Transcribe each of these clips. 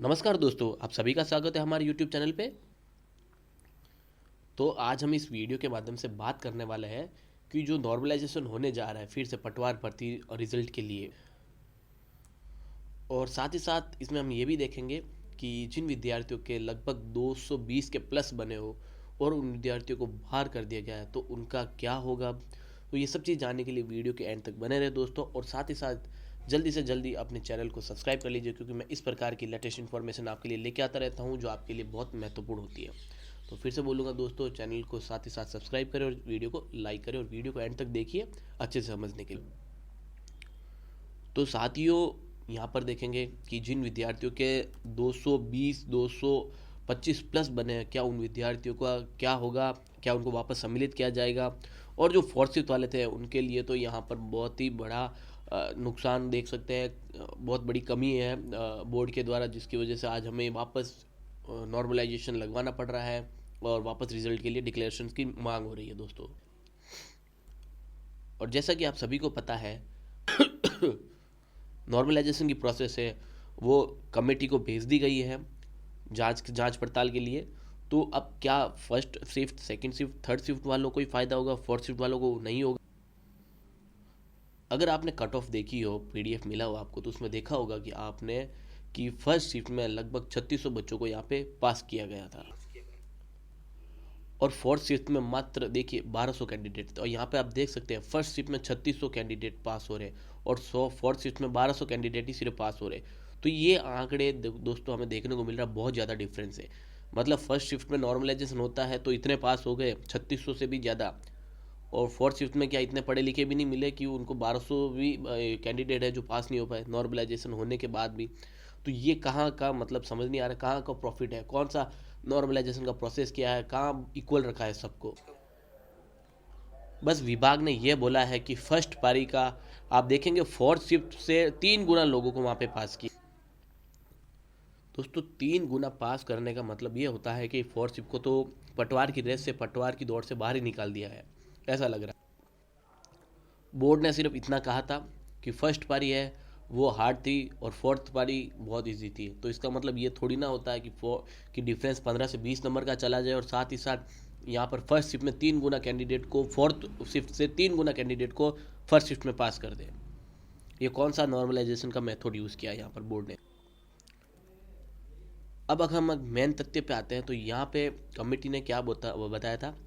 नमस्कार दोस्तों, आप सभी का स्वागत है हमारे YouTube चैनल पे। तो आज हम इस वीडियो के माध्यम से बात करने वाले हैं कि जो नॉर्मलाइजेशन होने जा रहा है फिर से पटवार भर्ती और रिजल्ट के लिए, और साथ ही साथ इसमें हम ये भी देखेंगे कि जिन विद्यार्थियों के लगभग 220 के प्लस बने हो और उन विद्यार्थियों को बाहर कर दिया गया है तो उनका क्या होगा। तो ये सब चीज़ जानने के लिए वीडियो के एंड तक बने रहे दोस्तों, और साथ ही साथ जल्दी से जल्दी अपने चैनल को सब्सक्राइब कर लीजिए, क्योंकि मैं इस प्रकार की लेटेस्ट इन्फॉर्मेशन आपके लिए लेके आता रहता हूँ जो आपके लिए बहुत महत्वपूर्ण होती है। तो फिर से बोलूँगा दोस्तों, चैनल को साथ ही साथ सब्सक्राइब करें और वीडियो को लाइक करें और वीडियो को एंड तक देखिए अच्छे से समझने के लिए। तो साथियों, यहाँ पर देखेंगे कि जिन विद्यार्थियों के 220 225 प्लस बने हैं, क्या उन विद्यार्थियों का क्या होगा, क्या उनको वापस सम्मिलित किया जाएगा। और जो फोर्थ शिफ्ट वाले थे उनके लिए तो यहाँ पर बहुत ही बड़ा नुकसान देख सकते हैं, बहुत बड़ी कमी है बोर्ड के द्वारा, जिसकी वजह से आज हमें वापस नॉर्मलाइजेशन लगवाना पड़ रहा है और वापस रिजल्ट के लिए डिक्लेरेशन की मांग हो रही है दोस्तों। और जैसा कि आप सभी को पता है, नॉर्मलाइजेशन की प्रोसेस है वो कमेटी को भेज दी गई है जांच जांच पड़ताल के लिए। तो अब क्या first shift, second shift, third shift वालों को ही फायदा होगा, फोर्थ शिफ्ट वालों को नहीं होगा। अगर आपने कट ऑफ देखी हो, पीडीएफ मिला हो आपको, तो उसमें देखा होगा कि आपने कि फर्स्ट शिफ्ट में लगभग 3600 बच्चों को यहाँ पे पास किया गया था, और फोर्थ शिफ्ट में मात्र देखिए 1200 कैंडिडेट थे। और यहाँ पे आप देख सकते हैं फर्स्ट शिफ्ट में 3600 कैंडिडेट पास हो रहे हैं और फोर्थ शिफ्ट में 1200 कैंडिडेट ही सिर्फ पास हो रहे। तो ये आंकड़े दोस्तों हमें देखने को मिल रहा है, बहुत ज़्यादा डिफरेंस है। मतलब फर्स्ट शिफ्ट में नॉर्मलाइजेशन होता है तो इतने पास हो गए 3600 से भी ज़्यादा, और फोर्थ शिफ्ट में क्या इतने पढ़े लिखे भी नहीं मिले कि उनको 1200 भी कैंडिडेट है जो पास नहीं हो पाए नॉर्मलाइजेशन होने के बाद भी। तो ये कहाँ का मतलब समझ नहीं आ रहा, कहाँ का प्रॉफिट है, कौन सा नॉर्मलाइजेशन का प्रोसेस क्या है, कहाँ इक्वल रखा है सबको। बस विभाग ने यह बोला है कि फर्स्ट पारी का आप देखेंगे फोर्थ शिफ्ट से 3 गुना लोगों को वहाँ पे पास किया। दोस्तों 3 गुना पास करने का मतलब ये होता है कि फोर्थ शिफ्ट को तो पटवार की रेस से, पटवार की दौड़ से बाहर ही निकाल दिया है, ऐसा लग रहा है। बोर्ड ने सिर्फ इतना कहा था कि फर्स्ट पारी है वो हार्ड थी और फोर्थ पारी बहुत इजी थी। तो इसका मतलब ये थोड़ी ना होता है कि डिफरेंस 15 से 20 नंबर का चला जाए, और साथ ही साथ यहाँ पर फर्स्ट शिफ्ट में 3 गुना कैंडिडेट को, फोर्थ शिफ्ट से 3 गुना कैंडिडेट को फर्स्ट शिफ्ट में पास कर दे। ये कौन सा नॉर्मलाइजेशन का मेथड यूज़ किया है यहाँ पर बोर्ड ने। अब अगर हम मेन तथ्य पे आते हैं तो यहाँ पे कमेटी ने क्या बताया था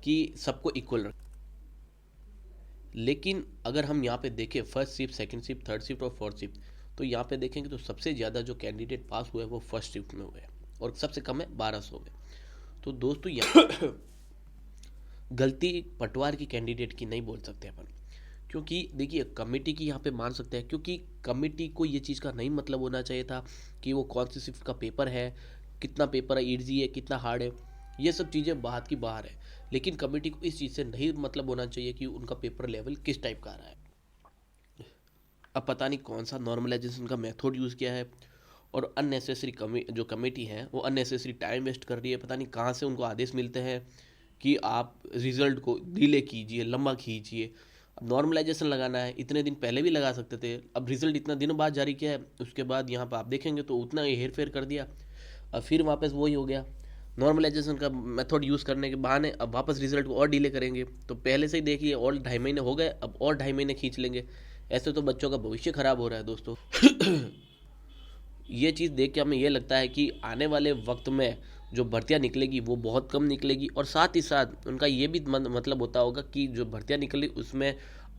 कि सबको इक्वल रख। लेकिन अगर हम यहाँ पे देखें first shift, second shift, third shift और फोर्थ शिफ्ट, तो यहाँ पे देखेंगे तो सबसे ज़्यादा जो कैंडिडेट पास हुए वो फर्स्ट शिफ्ट में हुए, और सबसे कम है 1200 में। तो दोस्तों यहाँ गलती पटवार की कैंडिडेट की नहीं बोल सकते अपन, क्योंकि देखिए कमेटी की यहाँ पे मान सकते हैं, क्योंकि कमेटी को ये चीज़ का नहीं मतलब होना चाहिए था कि वो कौन सी शिफ्ट का पेपर है, कितना पेपर है, ईजी है, कितना हार्ड है, ये सब चीज़ें बात की बाहर है। लेकिन कमेटी को इस चीज़ से नहीं मतलब होना चाहिए कि उनका पेपर लेवल किस टाइप का आ रहा है। अब पता नहीं कौन सा नॉर्मलाइजेशन का मेथड यूज़ किया है, और अननेसेसरी जो कमेटी है वो अननेसेसरी टाइम वेस्ट कर रही है। पता नहीं कहाँ से उनको आदेश मिलते हैं कि आप रिजल्ट को डिले कीजिए, लंबा खींचिए। अब नॉर्मलाइजेशन लगाना है, इतने दिन पहले भी लगा सकते थे, अब रिजल्ट इतना दिनों बाद जारी किया है, उसके बाद यहाँ पर आप देखेंगे तो उतना ही हेर फेर कर दिया, अब फिर वापस वही हो गया। नॉर्मलाइजेशन का मेथड यूज़ करने के बहाने अब वापस रिजल्ट को और डिले करेंगे। तो पहले से ही देखिए और 2.5 महीने हो गए, अब और 2.5 महीने खींच लेंगे। ऐसे तो बच्चों का भविष्य खराब हो रहा है दोस्तों। ये चीज़ देख के हमें ये लगता है कि आने वाले वक्त में जो भर्तियाँ निकलेगी वो बहुत कम निकलेगी, और साथ ही साथ उनका ये भी मतलब होता होगा कि जो भर्तियाँ निकली उसमें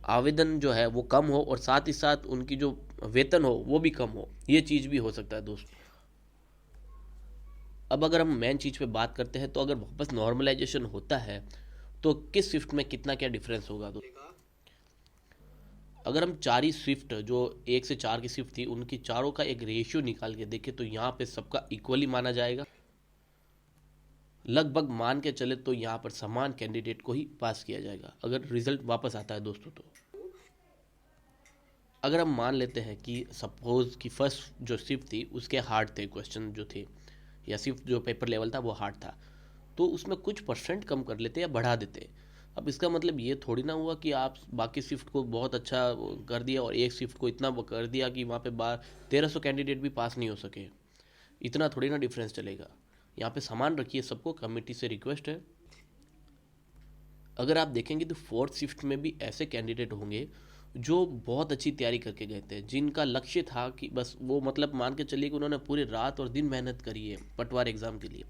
आवेदन जो है वो कम हो, और साथ ही साथ उनकी जो वेतन हो वो भी कम हो। ये चीज़ भी हो सकता है दोस्तों। अब अगर हम मेन चीज़ पे बात करते हैं तो अगर वापस नॉर्मलाइजेशन होता है तो किस शिफ्ट में कितना क्या डिफरेंस होगा। तो अगर हम 4 ही शिफ्ट, जो 1 से 4 की शिफ्ट थी, उनकी चारों का एक रेशियो निकाल के देखें तो यहाँ पे सबका इक्वली माना जाएगा। लगभग मान के चले तो यहाँ पर समान कैंडिडेट को ही पास किया जाएगा अगर रिजल्ट वापस आता है दोस्तों। तो अगर हम मान लेते हैं कि सपोज कि फर्स्ट जो शिफ्ट थी उसके हार्ड थे क्वेश्चन जो थे, या शिफ्ट जो पेपर लेवल था वो हार्ड था, तो उसमें कुछ परसेंट कम कर लेते या बढ़ा देते। अब इसका मतलब ये थोड़ी ना हुआ कि आप बाकी शिफ्ट को बहुत अच्छा कर दिया और एक शिफ्ट को इतना कर दिया कि वहाँ पे 1300 कैंडिडेट भी पास नहीं हो सके। इतना थोड़ी ना डिफरेंस चलेगा। यहाँ पे सामान रखिए सबको, कमेटी से रिक्वेस्ट है। अगर आप देखेंगे तो फोर्थ शिफ्ट में भी ऐसे कैंडिडेट होंगे जो बहुत अच्छी तैयारी करके गए थे, जिनका लक्ष्य था कि बस वो मतलब मान के चलिए कि उन्होंने पूरी रात और दिन मेहनत करी है पटवार एग्ज़ाम के लिए,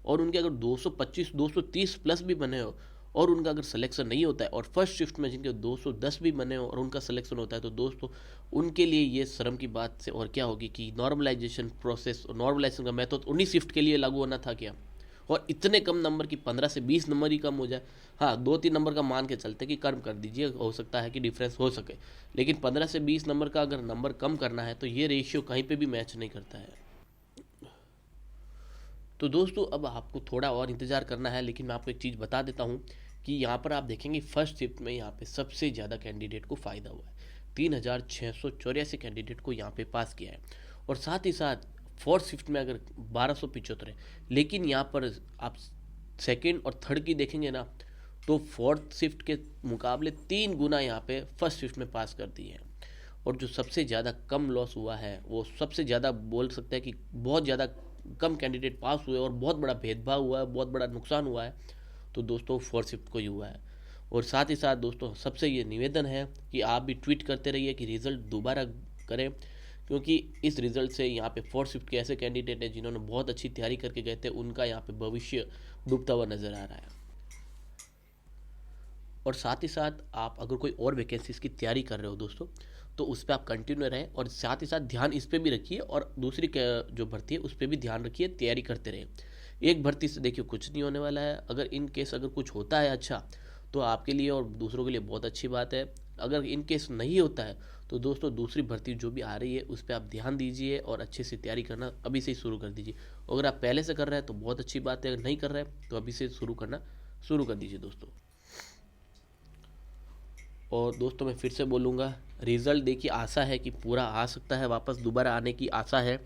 और उनके अगर 225 230 प्लस भी बने हो और उनका अगर सिलेक्शन नहीं होता है, और फर्स्ट शिफ्ट में जिनके 210 भी बने हो और उनका सिलेक्शन होता है, तो दोस्तों उनके लिए ये शर्म की बात से और क्या होगी कि नॉर्मलाइजेशन प्रोसेस और नॉर्मलाइजेशन का मेथड 19 शिफ्ट के लिए लागू होना था क्या, और इतने कम नंबर की 15 से 20 नंबर ही कम हो जाए। हाँ, 2-3 नंबर का मान के चलते कि कम कर दीजिए, हो सकता है कि डिफरेंस हो सके, लेकिन 15 से 20 नंबर का अगर नंबर कम करना है तो ये रेशियो कहीं पे भी मैच नहीं करता है। तो दोस्तों अब आपको थोड़ा और इंतज़ार करना है, लेकिन मैं आपको एक चीज़ बता देता हूँ कि यहाँ पर आप देखेंगे फर्स्ट शिफ्ट में यहाँ पे सबसे ज़्यादा कैंडिडेट को फ़ायदा हुआ है। 3684 कैंडिडेट को यहाँ पे पास किया है, और साथ ही साथ फोर्थ शिफ्ट में अगर 1275 है, लेकिन यहाँ पर आप सेकेंड और थर्ड की देखेंगे ना, तो फोर्थ शिफ्ट के मुकाबले 3 गुना यहाँ पे फर्स्ट शिफ्ट में पास कर दिए हैं। और जो सबसे ज़्यादा कम लॉस हुआ है, वो सबसे ज़्यादा बोल सकते हैं कि बहुत ज़्यादा कम कैंडिडेट पास हुए और बहुत बड़ा भेदभाव हुआ है, बहुत बड़ा नुकसान हुआ है, तो दोस्तों फोर्थ शिफ्ट को ही हुआ है। और साथ ही साथ दोस्तों सबसे ये निवेदन है कि आप भी ट्वीट करते रहिए कि रिज़ल्ट दोबारा करें, क्योंकि इस रिज़ल्ट से यहाँ पे फोर्थ शिफ्ट के ऐसे कैंडिडेट हैं जिन्होंने बहुत अच्छी तैयारी करके गए थे, उनका यहाँ पे भविष्य डूबता हुआ नज़र आ रहा है। और साथ ही साथ आप अगर कोई और वैकेंसीज़ की तैयारी कर रहे हो दोस्तों, तो उस पर आप कंटिन्यू रहें, और साथ ही साथ ध्यान इस पर भी रखिए, और दूसरी जो भर्ती है उस पर भी ध्यान रखिए, तैयारी करते रहें। एक भर्ती से देखिए कुछ नहीं होने वाला है, अगर इन केस अगर कुछ होता है अच्छा, तो आपके लिए और दूसरों के लिए बहुत अच्छी बात है। अगर इन केस नहीं होता है, तो दोस्तों दूसरी भर्ती जो भी आ रही है उस पर आप ध्यान दीजिए और अच्छे से तैयारी करना अभी से ही शुरू कर दीजिए। अगर आप पहले से कर रहे हैं तो बहुत अच्छी बात है, अगर नहीं कर रहे हैं तो अभी से शुरू करना शुरू कर दीजिए दोस्तों। और दोस्तों मैं फिर से बोलूँगा, रिज़ल्ट देखिए आशा है कि पूरा आ सकता है, वापस दोबारा आने की आशा है।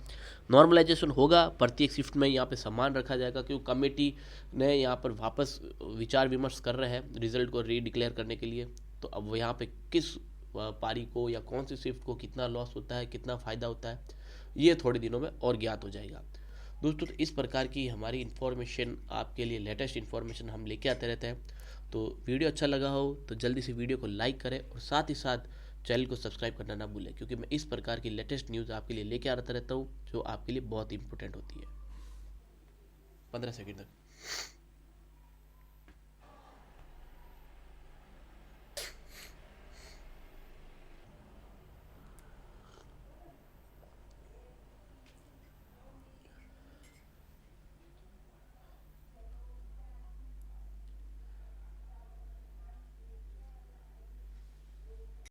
नॉर्मलाइजेशन होगा, प्रत्येक शिफ्ट में यहाँ पे सम्मान रखा जाएगा, क्योंकि कमेटी ने यहाँ पर वापस विचार विमर्श कर रहे हैं रिज़ल्ट को रीडिक्लेयर करने के लिए। तो अब वो यहाँ पे किस पारी को या कौन सी शिफ्ट को कितना लॉस होता है, कितना फ़ायदा होता है, ये थोड़े दिनों में और ज्ञात हो जाएगा दोस्तों। तो इस प्रकार की हमारी इन्फॉर्मेशन आपके लिए, लेटेस्ट इन्फॉर्मेशन हम लेके आते रहते हैं। तो वीडियो अच्छा लगा हो तो जल्दी से वीडियो को लाइक करें, और साथ ही साथ चैनल को सब्सक्राइब करना ना भूलें, क्योंकि मैं इस प्रकार की लेटेस्ट न्यूज़ आपके लिए लेके आता रहता हूँ जो आपके लिए बहुत इंपॉर्टेंट होती है। 15 सेकंड तक।